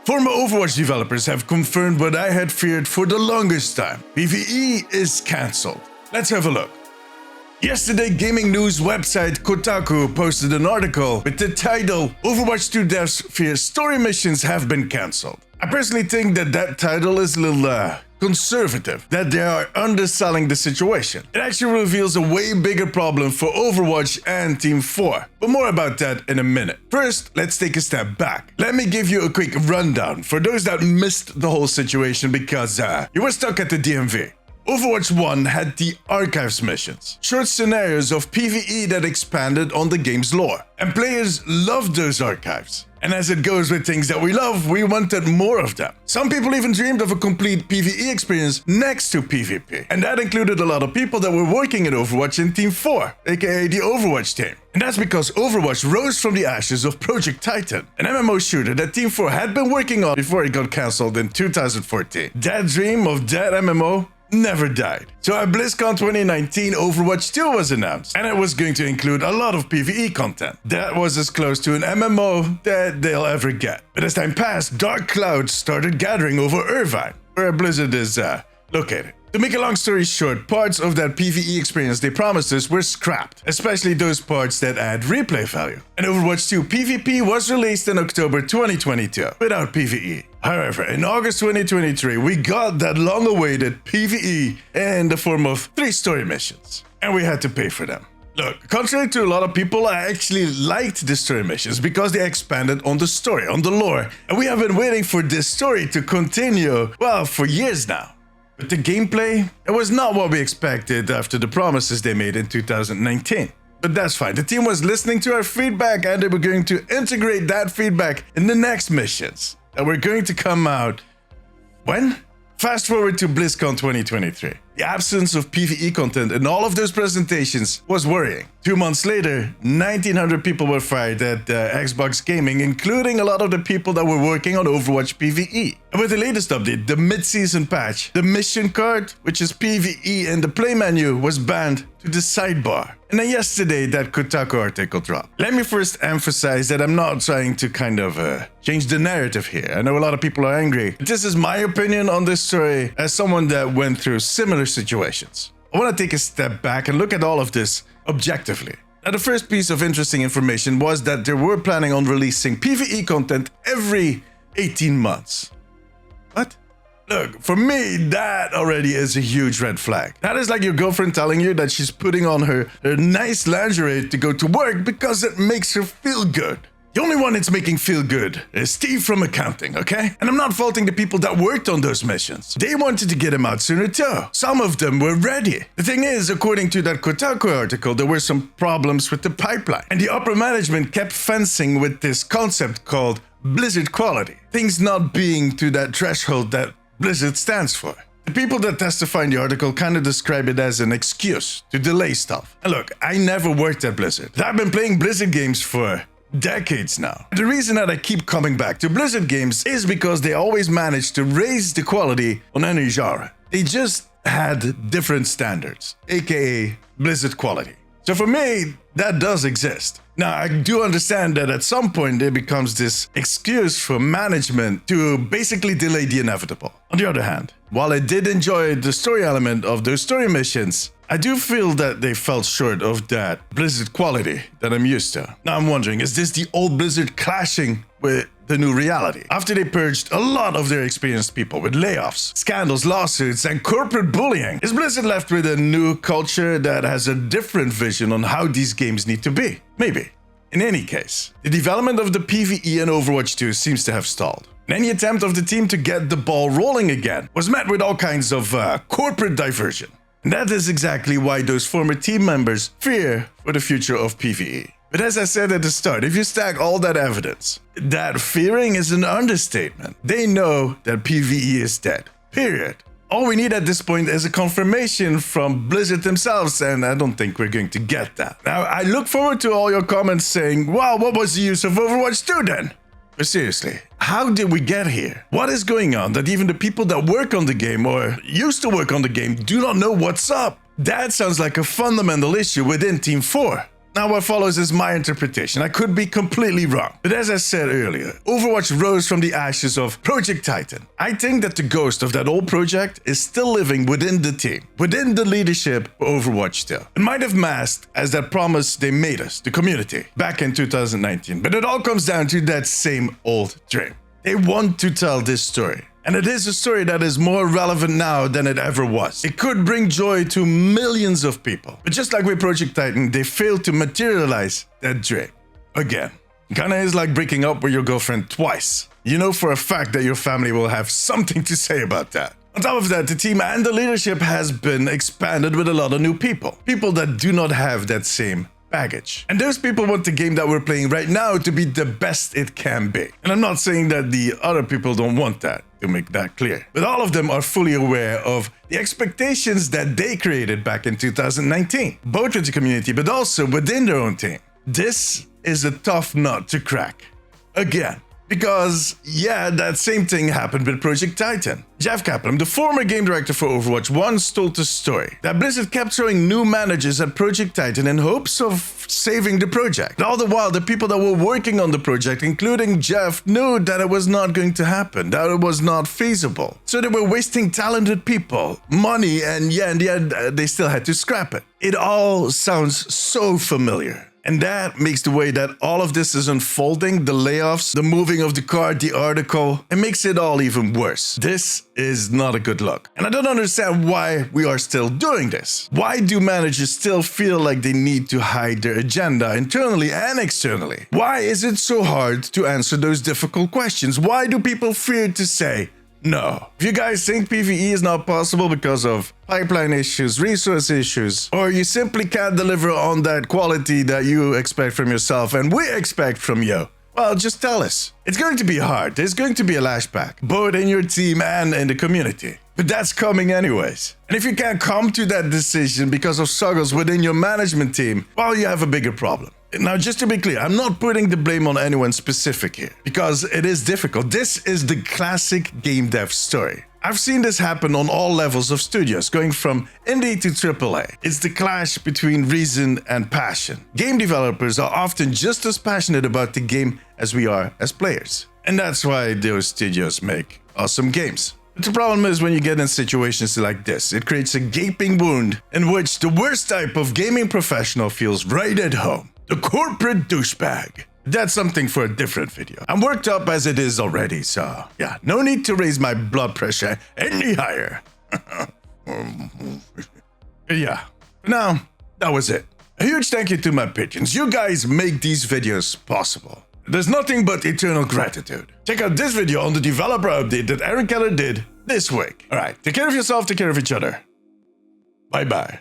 Former Overwatch developers have confirmed what I had feared for the longest time. PVE is cancelled. Let's have a look. Yesterday, gaming news website Kotaku posted an article with the title Overwatch 2 devs fear story missions have been cancelled. I personally think that title is a little conservative, that they are underselling the situation. It actually reveals a way bigger problem for Overwatch and Team 4, but more about that in a minute. First, let's take a step back. Let me give you a quick rundown for those that missed the whole situation because you were stuck at the DMV. Overwatch 1 had the Archives missions, short scenarios of PvE that expanded on the game's lore, and players loved those archives. And as it goes with things that we love, we wanted more of them. Some people even dreamed of a complete PvE experience next to PvP, and that included a lot of people that were working in Overwatch in Team 4, aka the Overwatch team. And that's because Overwatch rose from the ashes of Project Titan, an MMO shooter that Team 4 had been working on before it got cancelled in 2014. That dream of that MMO never died. So at BlizzCon 2019, Overwatch 2 was announced, and it was going to include a lot of PvE content. That was as close to an MMO that they'll ever get. But as time passed, dark clouds started gathering over Irvine, where Blizzard is located. To make a long story short, parts of that PvE experience they promised us were scrapped, especially those parts that add replay value. And Overwatch 2 PvP was released in October 2022 without PvE. However, in August 2023, we got that long-awaited PvE in the form of 3 story missions, and we had to pay for them. Look, contrary to a lot of people, I actually liked the story missions because they expanded on the story, on the lore, and we have been waiting for this story to continue, well, for years now. But the gameplay, it was not what we expected after the promises they made in 2019. But that's fine, the team was listening to our feedback and they were going to integrate that feedback in the next missions that were going to come out. When? Fast forward to BlizzCon 2023. The absence of PvE content in all of those presentations was worrying. 2 months later, 1,900 people were fired at Xbox Gaming, including a lot of the people that were working on Overwatch PVE. And with the latest update, the mid-season patch, the mission card, which is PvE in the play menu, was banned to the sidebar. And then yesterday, that Kotaku article dropped. Let me first emphasize that I'm not trying to kind of change the narrative here. I know a lot of people are angry. This is my opinion on this story as someone that went through similar situations. I want to take a step back and look at all of this objectively. Now, the first piece of interesting information was that they were planning on releasing PvE content every 18 months. What? Look, for me, that already is a huge red flag. That is like your girlfriend telling you that she's putting on her nice lingerie to go to work because it makes her feel good. The only one it's making feel good is Steve from accounting, okay? And I'm not faulting the people that worked on those missions. They wanted to get them out sooner too. Some of them were ready. The thing is, according to that Kotaku article, there were some problems with the pipeline. And the upper management kept fencing with this concept called Blizzard quality. Things not being to that threshold that Blizzard stands for. The people that testify in the article kind of describe it as an excuse to delay stuff. And look, I never worked at Blizzard. I've been playing Blizzard games for decades now. The reason that I keep coming back to Blizzard games is because they always managed to raise the quality on any genre. They just had different standards, aka Blizzard quality. So for me, that does exist. Now, I do understand that at some point it becomes this excuse for management to basically delay the inevitable. On the other hand, while I did enjoy the story element of those story missions, I do feel that they fell short of that Blizzard quality that I'm used to. Now I'm wondering, is this the old Blizzard clashing with the new reality? After they purged a lot of their experienced people with layoffs, scandals, lawsuits, and corporate bullying, is Blizzard left with a new culture that has a different vision on how these games need to be? Maybe. In any case, the development of the PvE in Overwatch 2 seems to have stalled. And any attempt of the team to get the ball rolling again was met with all kinds of corporate diversion. And that is exactly why those former team members fear for the future of PvE. But as I said at the start, if you stack all that evidence, that fearing is an understatement. They know that PvE is dead. Period. All we need at this point is a confirmation from Blizzard themselves, and I don't think we're going to get that. Now, I look forward to all your comments saying, wow, what was the use of Overwatch 2 then? But seriously, how did we get here? What is going on that even the people that work on the game or used to work on the game do not know what's up? That sounds like a fundamental issue within Team 4. Now what follows is my interpretation. I could be completely wrong. But as I said earlier, Overwatch rose from the ashes of Project Titan. I think that the ghost of that old project is still living within the team, within the leadership of Overwatch still. It might have masked as that promise they made us, the community, back in 2019. But it all comes down to that same old dream. They want to tell this story. And it is a story that is more relevant now than it ever was. It could bring joy to millions of people. But just like with Project Titan, they failed to materialize that dream. Again. Kinda is like breaking up with your girlfriend twice. You know for a fact that your family will have something to say about that. On top of that, the team and the leadership has been expanded with a lot of new people. People that do not have that same baggage. And those people want the game that we're playing right now to be the best it can be. And I'm not saying that the other people don't want that, to make that clear. But all of them are fully aware of the expectations that they created back in 2019, both with the community but also within their own team. This is a tough nut to crack. Again. Because, yeah, that same thing happened with Project Titan. Jeff Kaplan, the former game director for Overwatch, once told the story that Blizzard kept throwing new managers at Project Titan in hopes of saving the project. All the while, the people that were working on the project, including Jeff, knew that it was not going to happen, that it was not feasible. So they were wasting talented people, money, and yeah, in the end, they still had to scrap it. It all sounds so familiar. And that makes the way that all of this is unfolding, the layoffs, the moving of the card, the article, it makes it all even worse. This is not a good look. And I don't understand why we are still doing this. Why do managers still feel like they need to hide their agenda internally and externally? Why is it so hard to answer those difficult questions? Why do people fear to say no? If you guys think PVE is not possible because of pipeline issues, resource issues, or you simply can't deliver on that quality that you expect from yourself and we expect from you, well, just tell us. It's going to be hard. There's going to be a lashback, both in your team and in the community. But that's coming anyways. And if you can't come to that decision because of struggles within your management team, well, you have a bigger problem. Now, just to be clear, I'm not putting the blame on anyone specific here, because it is difficult. This is the classic game dev story. I've seen this happen on all levels of studios, going from indie to AAA. It's the clash between reason and passion. Game developers are often just as passionate about the game as we are as players. And that's why those studios make awesome games. But the problem is when you get in situations like this, it creates a gaping wound in which the worst type of gaming professional feels right at home. The corporate douchebag. That's something for a different video. I'm worked up as it is already, so yeah, no need to raise my blood pressure any higher. Yeah, for now, that was it. A huge thank you to my patrons. You guys make these videos possible. There's nothing but eternal gratitude. Check out this video on the developer update that Aaron Keller did this week. Alright, take care of yourself, take care of each other. Bye-bye.